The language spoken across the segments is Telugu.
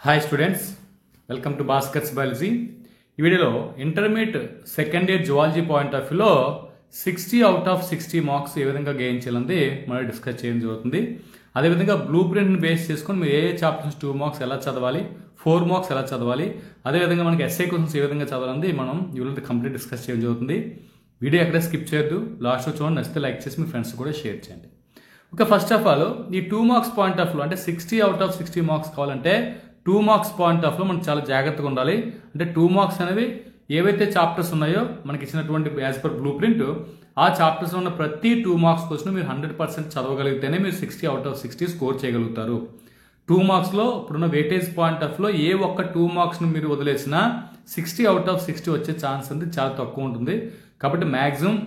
Hi students, welcome to Bhaskar's biology. ఈ వీడియోలో intermediate second year zoology point of వ్యూలో 60 అవుట్ ఆఫ్ 60 మార్క్స్ ఏ విధంగా గెయిన్ చేయాలని మనం డిస్కస్ చేయడం జరుగుతుంది. అదేవిధంగా బ్లూ ప్రింట్ని బేస్ చేసుకొని మీరు ఏ చాప్టర్స్ 2 మార్క్స్ ఎలా చదవాలి, 4 మార్క్స్ ఎలా చదవాలి, అదేవిధంగా మనకి ఎస్ఏ క్వశ్చన్స్ ఏ విధంగా చదవాలని మనం ఈ వీడియోలో కంప్లీట్ డిస్కస్ చేయడం జరుగుతుంది. వీడియో ఎక్కడే స్కిప్ చేయొద్దు, లాస్ట్లో చూడండి, నచ్చితే లైక్ చేసి మీ ఫ్రెండ్స్ కూడా షేర్ చేయండి. ఓకే, ఫస్ట్ ఆఫ్ ఆల్ ఈ 2 మార్క్స్ పాయింట్ ఆఫ్ వ్యూ అంటే 60 అవుట్ ఆఫ్ 60 మార్క్స్ కావాలంటే 2 మార్క్స్ పాయింట్ ఆఫ్ లో మనం చాలా జాగ్రత్తగా ఉండాలి. అంటే 2 మార్క్స్ అనేవి ఏవైతే చాప్టర్స్ ఉన్నాయో మనకి ఇచ్చినటువంటి యాజ్ పర్ బ్లూ ప్రింట్ ఆ చాప్టర్స్ ఉన్న ప్రతి 2 మార్క్స్ క్వశ్చన్ మీరు 100% చదవగలిగితేనే మీరు 60 అవుట్ ఆఫ్ 60 స్కోర్ చేయగలుగుతారు. 2 మార్క్స్లో ఇప్పుడున్న వెయిటేజ్ పాయింట్ ఆఫ్ లో ఏ ఒక్క 2 మార్క్స్ను మీరు వదిలేసినా 60 అవుట్ ఆఫ్ 60 వచ్చే ఛాన్స్ అనేది చాలా తక్కువ ఉంటుంది. కాబట్టి మ్యాక్సిమం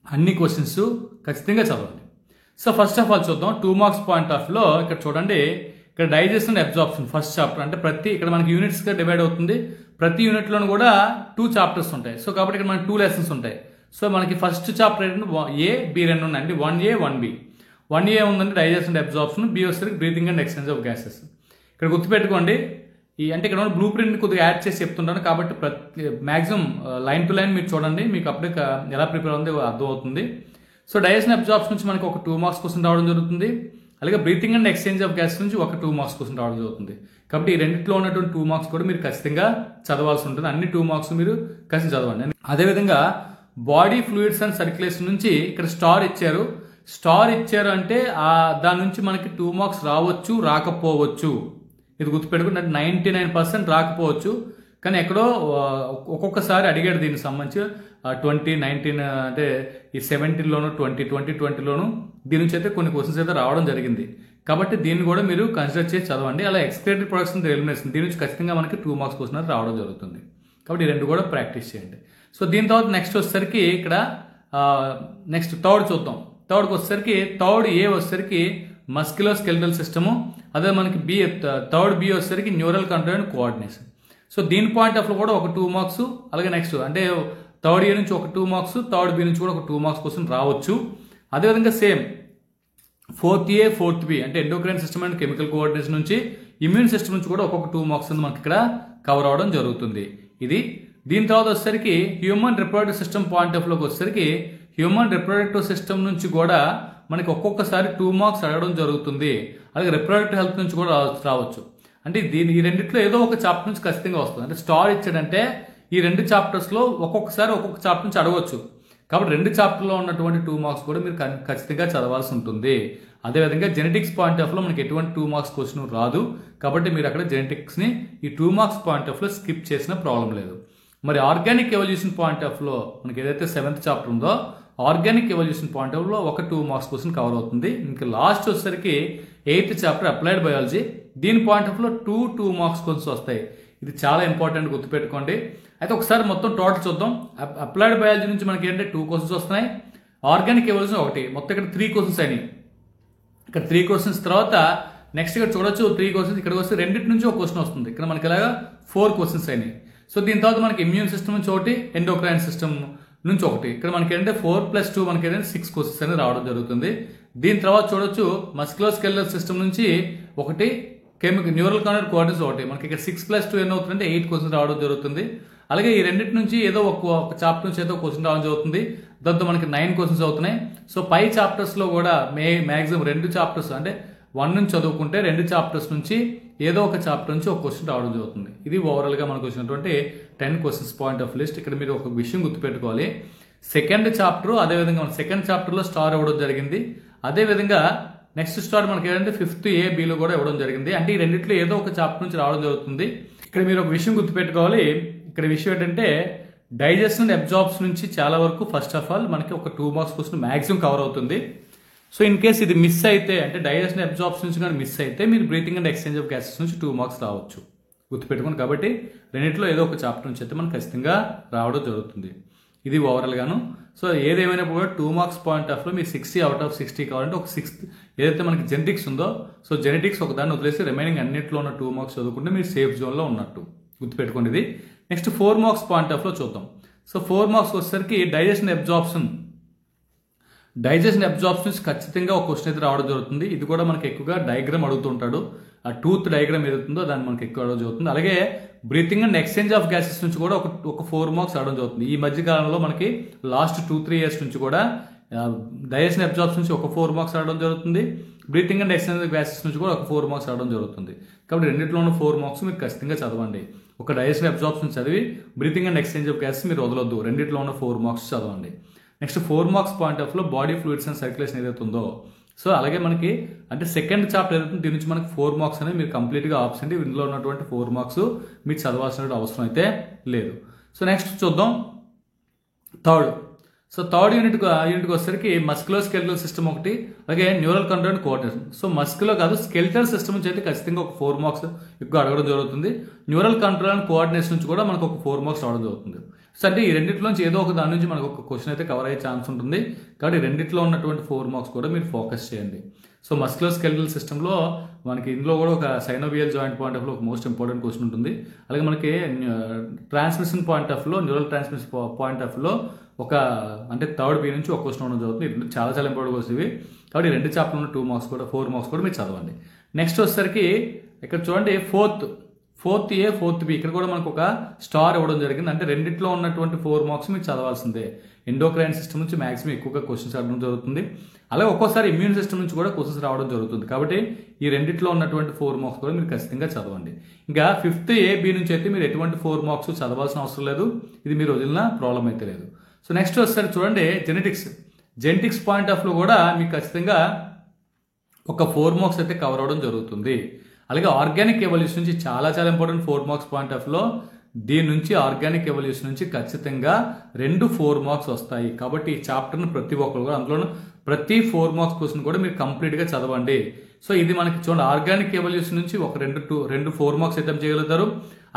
అన్ని క్వశ్చన్స్ ఖచ్చితంగా చదవండి. సో ఫస్ట్ ఆఫ్ ఆల్ చూద్దాం 2 మార్క్స్ పాయింట్ ఆఫ్ లో. ఇక్కడ చూడండి, ఇక్కడ digestion and absorption first chapter అంటే ఇక్కడ మనకి యూనిట్స్గా డివైడ్ అవుతుంది. ప్రతి యూనిట్లోనూ కూడా 2 చాప్టర్స్ ఉంటాయి. సో కాబట్టి ఇక్కడ మనకి 2 లెసన్స్ ఉంటాయి. సో మనకి ఫస్ట్ చాప్టర్ ఏంటంటే ఏ బి రెండు ఉన్నాయండి, 1A 1B. 1A ఉందంటే డైజెషన్ అండ్ అబ్జార్ప్షన్, బి వచ్చేసరికి breathing and exchange of gases. ఇక్కడ గుర్తుపెట్టుకోండి, అంటే ఇక్కడ బ్లూ ప్రింట్ కొద్దిగా యాడ్ చేసి చెప్తుంటాను కాబట్టి మ్యాక్సిమం లైన్ టు లైన్ మీరు చూడండి, మీకు అప్పుడే ఎలా ప్రిపేర్ అవుతుందో అర్థం అవుతుంది. సో డైజెషన్ అబ్జార్ప్షన్ నుంచి మనకి ఒక 2 మార్క్స్ క్వశ్చన్ రావడం జరుగుతుంది. అలాగే breathing and exchange of gas నుంచి ఒక 2 మార్క్స్ క్వశ్చన్ రావడం జరుగుతుంది. కాబట్టి ఈ రెండింటిలో ఉన్నటువంటి 2 మార్క్స్ కూడా మీరు ఖచ్చితంగా చదవాల్సి ఉంటుంది. అన్ని 2 మార్క్స్ మీరు ఖచ్చితంగా చదవండి. అదేవిధంగా బాడీ ఫ్లూయిడ్స్ అండ్ సర్క్యులేషన్ నుంచి ఇక్కడ స్టార్ ఇచ్చారు అంటే దాని నుంచి మనకి 2 మార్క్స్ రావచ్చు, రాకపోవచ్చు. ఇది గుర్తుపెట్టుకుంటే 99% రాకపోవచ్చు. కానీ ఎక్కడో ఒక్కొక్కసారి అడిగాడు దీనికి సంబంధించి 20, 19 అంటే ఈ 17లోను 2020లోను దీని నుంచి అయితే కొన్ని క్వశ్చన్స్ అయితే రావడం జరిగింది. కాబట్టి దీన్ని కూడా మీరు కన్సిడర్ చేసి చదవండి. అలా ఎక్స్క్రియేటరీ ప్రొడక్షన్ ఎలిమినేషన్ దీని నుంచి ఖచ్చితంగా మనకి 2 మార్క్స్ క్వశ్చన్ రావడం జరుగుతుంది. కాబట్టి ఈ రెండు కూడా ప్రాక్టీస్ చేయండి. సో దీని తర్వాత నెక్స్ట్ వచ్చేసరికి ఇక్కడ నెక్స్ట్ థర్డ్ చూద్దాం. థర్డ్కి వచ్చేసరికి ఏ వచ్చేసరికి మస్క్యులో స్కెలిటల్ సిస్టము, అదే మనకి థర్డ్ బి వచ్చేసరికి neural control and coordination. So దీని పాయింట్ ఆఫ్ లో కూడా ఒక 2 మార్క్స్, అలాగే నెక్స్ట్ అంటే థర్డ్ ఏ నుంచి ఒక 2 మార్క్స్, థర్డ్ బి నుంచి కూడా ఒక 2 మార్క్స్ క్వశ్చన్ రావచ్చు. అదేవిధంగా same 4th A 4th B అంటే endocrine system and chemical coordination నుంచి, ఇమ్యూన్ సిస్టమ్ నుంచి కూడా ఒక్కొక్క 2 మార్క్స్ మనకి ఇక్కడ కవర్ అవడం జరుగుతుంది. ఇది దీని తర్వాత వచ్చేసరికి human reproductive system point of లోకి వచ్చేసరికి హ్యూమన్ రిప్రొడక్టివ్ సిస్టమ్ నుంచి కూడా మనకి ఒక్కొక్కసారి 2 మార్క్స్ అడగడం జరుగుతుంది. అలాగే రిప్రొడక్టివ్ హెల్త్ నుంచి కూడా రావచ్చు. అంటే ఈ రెండిట్లో ఏదో ఒక చాప్టర్ నుంచి ఖచ్చితంగా వస్తుంది. అంటే స్టార్ ఇచ్చాడంటే ఈ 2 చాప్టర్స్ లో ఒక్కొక్కసారి ఒక్కొక్క చాప్టర్ నుంచి అడగవచ్చు. కాబట్టి 2 చాప్టర్లో ఉన్నటువంటి 2 మార్క్స్ కూడా మీరు ఖచ్చితంగా చదవాల్సి ఉంటుంది. అదేవిధంగా జెనెటిక్స్ పాయింట్ ఆఫ్ లో మనకి ఎటువంటి 2 మార్క్స్ క్వశ్చన్ రాదు. కాబట్టి మీరు అక్కడ జెనెటిక్స్ ని ఈ 2 మార్క్స్ పాయింట్ ఆఫ్ లో స్కిప్ చేసిన ప్రాబ్లం లేదు. మరి ఆర్గానిక్ ఎవల్యూషన్ పాయింట్ ఆఫ్ లో మనకి ఏదైతే 7th చాప్టర్ ఉందో ఆర్గానిక్ ఎవల్యూషన్ పాయింట్ ఆఫ్ లో ఒక 2 మార్క్స్ క్వశ్చన్ కవర్ అవుతుంది. ఇంకా లాస్ట్ వచ్చేసరికి 8th చాప్టర్ అప్లైడ్ బయాలజీ. దీని పాయింట్ ఆఫ్ లో 2 మార్క్స్ క్వశ్చన్స్ వస్తాయి. ఇది చాలా ఇంపార్టెంట్, గుర్తుపెట్టుకోండి. అయితే ఒకసారి మొత్తం టోటల్ చూద్దాం. అప్లైడ్ బయాలజీ నుంచి మనకి ఏంటంటే 2 క్వశ్చన్స్ వస్తున్నాయి, ఆర్గానిక్ ఎవల్యూషన్ 1, మొత్తం ఇక్కడ 3 క్వశ్చన్స్ అయినాయి. ఇక్కడ 3 క్వశ్చన్స్ తర్వాత నెక్స్ట్ ఇక్కడ చూడొచ్చు 3 క్వశ్చన్స్, ఇక్కడ వస్తే రెండింటి నుంచి ఒక క్వశ్చన్ వస్తుంది. ఇక్కడ మనకి ఇలాగా 4 క్వశ్చన్స్ అయినాయి. సో దీని తర్వాత మనకి ఇమ్యూన్ సిస్టమ్ నుంచి 1, ఎండోక్రైన్ సిస్టమ్ నుంచి 1. ఇక్కడ మనకి ఏంటంటే 4 + 2 మనకి ఏంటంటే 6 క్వశ్చన్స్ అనేది రావడం జరుగుతుంది. దీని తర్వాత చూడొచ్చు మస్క్యులోస్కెలిటల్ సిస్టమ్ నుంచి 1, కెమికల్ న్యూరల్ కంట్రోల్ కోఆర్డినేషన్ 1. మనకి ఇక్కడ 6 + 2 ఎన్ని అవుతుందంటే 8 క్వశ్చన్స్ రావడం జరుగుతుంది. అలాగే ఈ రెండింటి నుంచి ఏదో ఒక చాప్టర్ నుంచి ఏదో క్వశ్చన్ రావడం జరుగుతుంది. దాంతో మనకి 9 క్వశ్చన్స్ అవుతున్నాయి. సో పై చాప్టర్స్ లో కూడా మ్యాక్సిమం 2 చాప్టర్స్ అంటే 1 నుంచి చదువుకుంటే 2 చాప్టర్స్ నుంచి ఏదో ఒక చాప్టర్ నుంచి ఒక క్వశ్చన్ రావడం జరుగుతుంది. ఇది ఓవరాల్ గా మనకు వచ్చినటువంటి 10 క్వశ్చన్స్ పాయింట్ ఆఫ్ లిస్ట్. ఇక్కడ మీరు ఒక విషయం గుర్తుపెట్టుకోవాలి, సెకండ్ చాప్టర్ అదేవిధంగా మన సెకండ్ చాప్టర్ లో స్టార్ ఇవ్వడం జరిగింది. అదేవిధంగా నెక్స్ట్ స్టార్ మనకి ఏంటంటే 5th A Bలో కూడా ఇవ్వడం జరిగింది. అంటే ఈ రెండిట్లో ఏదో ఒక చాప్టర్ నుంచి రావడం జరుగుతుంది. ఇక్కడ మీరు ఒక విషయం గుర్తుపెట్టుకోవాలి. ఇక్కడ విషయం ఏంటంటే డైజెషన్ అండ్ అబ్జార్బ్స్ నుంచి చాలా వరకు ఫస్ట్ ఆఫ్ ఆల్ మనకి ఒక 2 మార్క్స్ క్వశ్చన్ మాక్సిమం కవర్ అవుతుంది. సో ఇన్ కేస్ ఇది మిస్ అయితే అంటే డైజెషన్ అబ్జార్బ్స్ నుంచి కానీ మిస్ అయితే మీరు breathing and exchange of gases నుంచి 2 మార్క్స్ రావచ్చు, గుర్తుపెట్టుకోండి. కాబట్టి రెండింటిలో ఏదో ఒక చాప్టర్ నుంచి అయితే మనకు ఖచ్చితంగా రావడం జరుగుతుంది. ఇది ఓవరాల్ గాను. సో ఏదేమైనా కూడా 2 మార్క్స్ పాయింట్ ఆఫ్ లో మీరు 60 అవుట్ ఆఫ్ 60 కావాలంటే ఒక 6th ఏదైతే మనకి జెనెటిక్స్ ఉందో, సో జెనెటిక్స్ ఒక దాన్ని వదిలేసి రిమైనింగ్ అన్నింటిలో ఉన్న 2 మార్క్స్ చదువుకుంటే మీరు సేఫ్ జోన్ లో ఉన్నట్టు, గుర్తుపెట్టుకోండి. ఇది నెక్స్ట్ 4 మార్క్స్ పాయింట్ ఆఫ్ లో చూద్దాం. సో 4 మార్క్స్ వచ్చేసరికి డైజెషన్ డైజెషన్ అబ్జార్ప్షన్ నుంచి ఖచ్చితంగా ఒక క్వశ్చన్ అయితే రావడం జరుగుతుంది. ఇది కూడా మనకి ఎక్కువగా డయాగ్రామ్ అడుగుతుంటాడు. ఆ టూత్ డయాగ్రామ్ ఏదవుతుందో దాన్ని మనకి ఎక్కువ అడగడం జరుగుతుంది. అలాగే breathing and exchange of gases నుంచి కూడా ఒక 4 మార్క్స్ అడగడం జరుగుతుంది. ఈ మధ్య కాలంలో మనకి లాస్ట్ 2-3 ఇయర్స్ నుంచి కూడా డైజెషన్ అబ్జార్ప్షన్ నుంచి ఒక 4 మార్క్స్ అడగడం జరుగుతుంది. Breathing and exchange of gases నుంచి కూడా ఒక 4 మార్క్స్ అడగడం జరుగుతుంది. కాబట్టి రెండింటిలో ఉన్న 4 మార్క్స్ మీరు ఖచ్చితంగా చదవండి. ఒక డైజెషన్ అబ్జార్ప్షన్ చదివి breathing and exchange of gases మీరు వదలొద్దు. రెండింటిలో ఉన్న 4 మార్క్స్ చదవండి. నెక్స్ట్ 4 మార్క్స్ పాయింట్ ఆఫ్ లో బాడీ ఫ్లూయిడ్స్ అండ్ సర్క్యులేషన్ ఏదైతే ఉందో, సో అలాగే మనకి అంటే సెకండ్ చాప్టర్ ఏదైతే దీని నుంచి మనకి 4 మార్క్స్ అనేది మీరు కంప్లీట్గా ఆప్షన్. ఇందులో ఉన్నటువంటి 4 మార్క్స్ మీరు చదవాల్సిన అవసరం అయితే లేదు. సో నెక్స్ట్ చూద్దాం థర్డ్. సో థర్డ్ యూనిట్కి వచ్చేసరికి మస్కులో స్కెలిటల్ సిస్టమ్ ఒకటి, అలాగే neural control and coordination. So musculo కాదు స్కెలిటల్ సిస్టమ్ నుంచి అయితే ఖచ్చితంగా ఒక 4 మార్క్స్ ఎక్కువ అడగడం జరుగుతుంది. న్యూరల్ కంట్రోల్ అండ్ కోఆర్డినేషన్ నుంచి కూడా మనకు ఒక 4 మార్క్స్ రావడం జరుగుతుంది. సో అంటే ఈ రెండింటిలోంచి ఏదో ఒక దాని నుంచి మనకు ఒక క్వశ్చన్ అయితే కవర్ అయ్యే ఛాన్స్ ఉంటుంది. కాబట్టి రెండింటిలో ఉన్నటువంటి 4 మార్క్స్ కూడా మీరు ఫోకస్ చేయండి. సో మస్కులో స్కెలిటల్ సిస్టంలో మనకి ఇందులో కూడా ఒక సైనోవియల్ జాయింట్ పాయింట్ ఆఫ్ లో ఒక మోస్ట్ ఇంపార్టెంట్ క్వశ్చన్ ఉంటుంది. అలాగే మనకి ట్రాన్స్మిషన్ పాయింట్ ఆఫ్ లో న్యూరల్ ట్రాన్స్మిషన్ పాయింట్ ఆఫ్ లో ఒక అంటే థర్డ్ బి నుంచి ఒక క్వశ్చన్ ఉండడం జరుగుతుంది. చాలా చాలా ఇంపార్టెంట్ క్వశ్చన్ ఇవి. కాబట్టి 2 చాప్టర్లో ఉన్న 2 మార్క్స్ కూడా 4 మార్క్స్ కూడా మీరు చదవండి. నెక్స్ట్ వచ్చేసరికి ఇక్కడ చూడండి ఫోర్త్ ఏ ఫోర్త్ బి, ఇక్కడ కూడా మనకు ఒక స్టార్ ఇవ్వడం జరిగింది. అంటే రెండిట్లో ఉన్నటువంటి 4 మార్క్స్ మీరు చదవాల్సిందే. ఎండోక్రైన్ సిస్టమ్ నుంచి మాక్సిమం ఎక్కువగా క్వశ్చన్స్ అడగడం జరుగుతుంది. అలాగే ఒక్కోసారి ఇమ్యూన్ సిస్టమ్ నుంచి కూడా క్వశ్చన్స్ రావడం జరుగుతుంది. కాబట్టి ఈ రెండిట్లో ఉన్నటువంటి 4 మార్క్స్ కూడా మీరు ఖచ్చితంగా చదవండి. ఇంకా 5th ఏ బి నుంచి అయితే మీరు ఎటువంటి 4 మార్క్స్ చదవాల్సిన అవసరం లేదు. ఇది మీరు వదిలిన ప్రాబ్లం అయితే లేదు. సో నెక్స్ట్ వచ్చేసరికి చూడండి జెనెటిక్స్ పాయింట్ ఆఫ్ లో కూడా మీకు ఖచ్చితంగా ఒక 4 మార్క్స్ అయితే కవర్ అవడం జరుగుతుంది. అలాగే ఆర్గానిక్ ఎవల్యూషన్ నుంచి చాలా చాలా ఇంపార్టెంట్ 4 మార్క్స్ పాయింట్ ఆఫ్ లో. దీని నుంచి ఆర్గానిక్ ఎవల్యూషన్ నుంచి ఖచ్చితంగా 2 4 మార్క్స్ వస్తాయి. కాబట్టి ఈ చాప్టర్ను ప్రతి ఒక్కరు కూడా అందులో ప్రతి 4 మార్క్స్ క్వశ్చన్ కూడా మీరు కంప్లీట్గా చదవండి. సో ఇది మనకి చూడండి ఆర్గానిక్ ఎవల్యూషన్ నుంచి ఒక 2 4 మార్క్స్ అటెంప్ట్ చేయగలుగుతారు.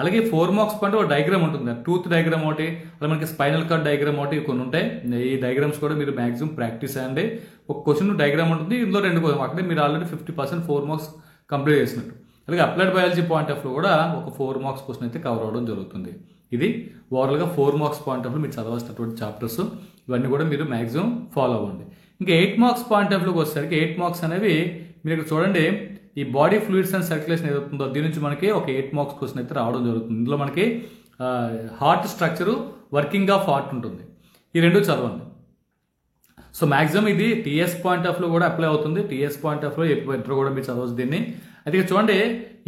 అలాగే 4 మార్క్స్ పాయింట్ ఒక డయాగ్రామ్ ఉంటుంది. టూత్ డయాగ్రామ్ ఒకటి, అలాగే మనకి స్పైనల్ కార్డ్ డయాగ్రామ్ ఒకటి కొన్ని ఉంటాయి. ఈ డయాగ్రామ్స్ కూడా మీరు మాక్సిమం ప్రాక్టీస్ అయ్యండి. ఒక క్వశ్చన్ డయాగ్రామ్ ఉంటుంది, ఇందులో 2 క్వశ్చన్ అక్కడే మీరు ఆల్రెడీ 50% 4 మార్క్స్ కంప్లీట్ చేసినట్టు. అలాగే అప్లైడ్ బయాలజీ పాయింట్ ఆఫ్ లో కూడా ఒక 4 మార్క్స్ క్వశ్చన్ అయితే కవర్ అవడం జరుగుతుంది. ఇది ఓవరాల్గా 4 మార్క్స్ పాయింట్ ఆఫ్ లో మీరు చదవాల్సినటువంటి చాప్టర్స్. ఇవన్నీ కూడా మీరు మాక్సిమం ఫాలో అవ్వండి. ఇంకా 8 మార్క్స్ పాయింట్ ఆఫ్ లోకి వచ్చేసరికి 8 మార్క్స్ అనేవి మీరు ఇక్కడ చూడండి ఈ బాడీ ఫ్లూయిడ్స్ అండ్ సర్క్యులేషన్ ఏదవుతుందో దీని నుంచి మనకి ఒక 8 మార్క్స్ క్వశ్చన్ అయితే రావడం జరుగుతుంది. ఇందులో మనకి heart structure, working of heart ఉంటుంది. ఈ 2 చదవండి. సో మాక్సిమం ఇది టీఎస్ పాయింట్ ఆఫ్ లో కూడా అప్లై అవుతుంది. టీఎస్ పాయింట్ ఆఫ్ లో ఇంటర్ కూడా మీరు చదవచ్చు దీన్ని. అయితే చూడండి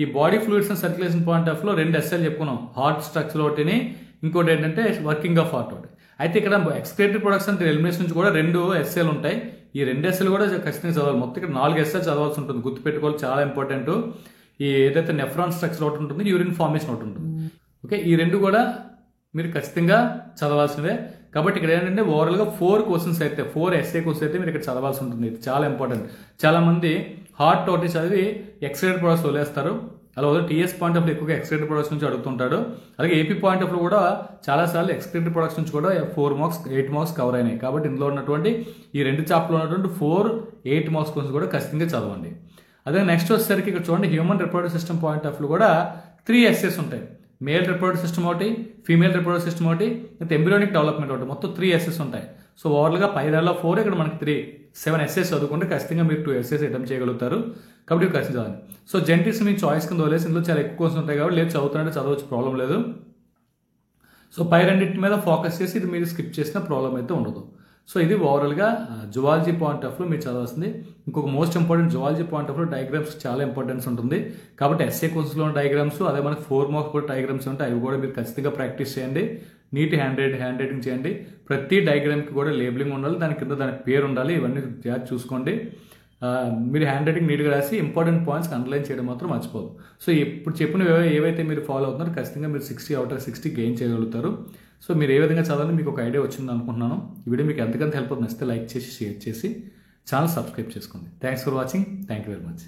ఈ body fluids and circulation point of లో 2 ఎస్ఎల్ చెప్పుకున్నాం. హార్ట్ స్ట్రక్చర్ ఒకటిని, ఇంకోటి ఏంటంటే వర్కింగ్ ఆఫ్ హార్ట్ ఒకటి. అయితే ఇక్కడ ఎక్స్క్రేటరీ ప్రొడక్ట్స్ అండ్ ఎలిమినేషన్ నుంచి కూడా 2 ఎస్ఎల్ ఉంటాయి. ఈ 2 ఎస్ఎల్ కూడా ఖచ్చితంగా చదవాలి. మొత్తం ఇక్కడ 4 ఎస్ఎల్ చదవాల్సి ఉంటుంది. గుర్తుపెట్టుకోవాలి, చాలా ఇంపార్టెంట్. ఈ ఏదైతే నెఫ్రాన్ స్ట్రక్చర్ ఒకటి ఉంటుంది, యూరిన్ ఫార్మేషన్ ఒకటి ఉంటుంది. ఓకే, ఈ 2 కూడా మీరు ఖచ్చితంగా చదవాల్సినవే. కాబట్టి ఇక్కడ ఏంటంటే ఓవరాల్గా 4 క్వశ్చన్స్ అయితే 4 ఎస్ఏ క్వశ్చన్స్ అయితే మీరు ఇక్కడ చదవాల్సి ఉంటుంది. ఇది చాలా ఇంపార్టెంట్. చాలా మంది హార్ట్ ఒకటి చదివి ఎక్స్క్రేటరీ ప్రొడక్ట్స్ వదిలేస్తారు. అలా టీఎస్ పాయింట్ ఆఫ్ లో ఎక్కువగా ఎక్స్క్రేటరీ ప్రొడక్ట్స్ నుంచి అడుగుతుంటాడు. అలాగే ఏపీ పాయింట్ ఆఫ్ లో కూడా చాలాసార్లు ఎక్స్క్రేటరీ ప్రొడక్ట్స్ నుంచి కూడా 4 మార్క్స్ 8 మార్క్స్ కవర్ అయినాయి. కాబట్టి ఇందులో ఉన్నటువంటి ఈ 2 చాప్టర్లో ఉన్నటువంటి 4 8 మార్క్స్ క్వశ్చన్స్ కూడా ఖచ్చితంగా చదవండి. అదే నెక్స్ట్ వచ్చేసరికి ఇక్కడ చూడండి human reproductive system point of లో కూడా 3 ఎస్ఎస్ ఉంటాయి. మేల్ రిప్రొడక్టివ్ సిస్టమ్ ఒకటి, ఫీమేల్ రిప్రొడక్టివ్ సిస్టమ్ ఒకటి, ఎంబ్రియోనిక్ డెవలప్మెంట్ ఒకటి. మొత్తం 3 ఎస్ఎస్ ఉంటాయి. సో ఓవర్గా 4 ఇక్కడ మనకి 7 ఎస్ఎస్ చదువుకుంటే ఖచ్చితంగా మీరు 2 ఎస్ఎస్ అటెంప్ట్ చేయగలుగుతారు. కాబట్టి ఖచ్చితంగా చదవండి. సో జెనెటిక్స్ మీ చాయిస్ కింద వదిలేసి ఇందులో చాలా ఎక్కువ క్వశ్చన్స్ ఉంటాయి. కాబట్టి లేదు చదువుతానంటే చదవచ్చు, ప్రాబ్లం లేదు. సో పై రెండింటి మీద ఫోకస్ చేసి ఇది మీరు స్కిప్ చేసిన ప్రాబ్లం అయితే ఉండదు. సో ఇది ఓవరాల్గా జువాలజీ పాయింట్ ఆఫ్ లో మీరు చదవాల్సింది. ఇంకొక most important zoology point of లో డయాగ్రామ్స్ చాలా ఇంపార్టెన్స్ ఉంటుంది. కాబట్టి ఎస్ఏ క్వశ్చన్స్లో డయాగ్రామ్స్, అదే మనకి 4 మార్క్స్ కూడా డయాగ్రామ్స్ ఉంటాయి. అవి కూడా మీరు ఖచ్చితంగా ప్రాక్టీస్ చేయండి. నీట్ హ్యాండ్ రైటింగ్ చేయండి. ప్రతి డయాగ్రామ్కి కూడా లేబులింగ్ ఉండాలి, దాని కింద దాని పేరు ఉండాలి. ఇవన్నీ జాగ్రత్త చూసుకోండి. మీరు హ్యాండ్ రైటింగ్ నీట్గా రాసి ఇంపార్టెంట్ పాయింట్స్ అండర్లైన్ చేయడం మాత్రం మర్చిపోదు. సో ఇప్పుడు చెప్పిన ఏవైతే మీరు ఫాలో అవుతున్నారో ఖచ్చితంగా మీరు 60 అవుట్ ఆఫ్ 60 గెయిన్ చేయగలుగుతారు. సో మీరు ఏ విధంగా చదవాలని మీకు ఒక ఐడియా వచ్చింది అనుకుంటున్నాను. ఈ వీడియో మీకు ఎంతకంత హెల్ప్ అవుతుంది, నచ్చితే లైక్ చేసి షేర్ చేసి ఛానల్ సబ్స్క్రైబ్ చేసుకోండి. Thanks for watching. Thank you very much.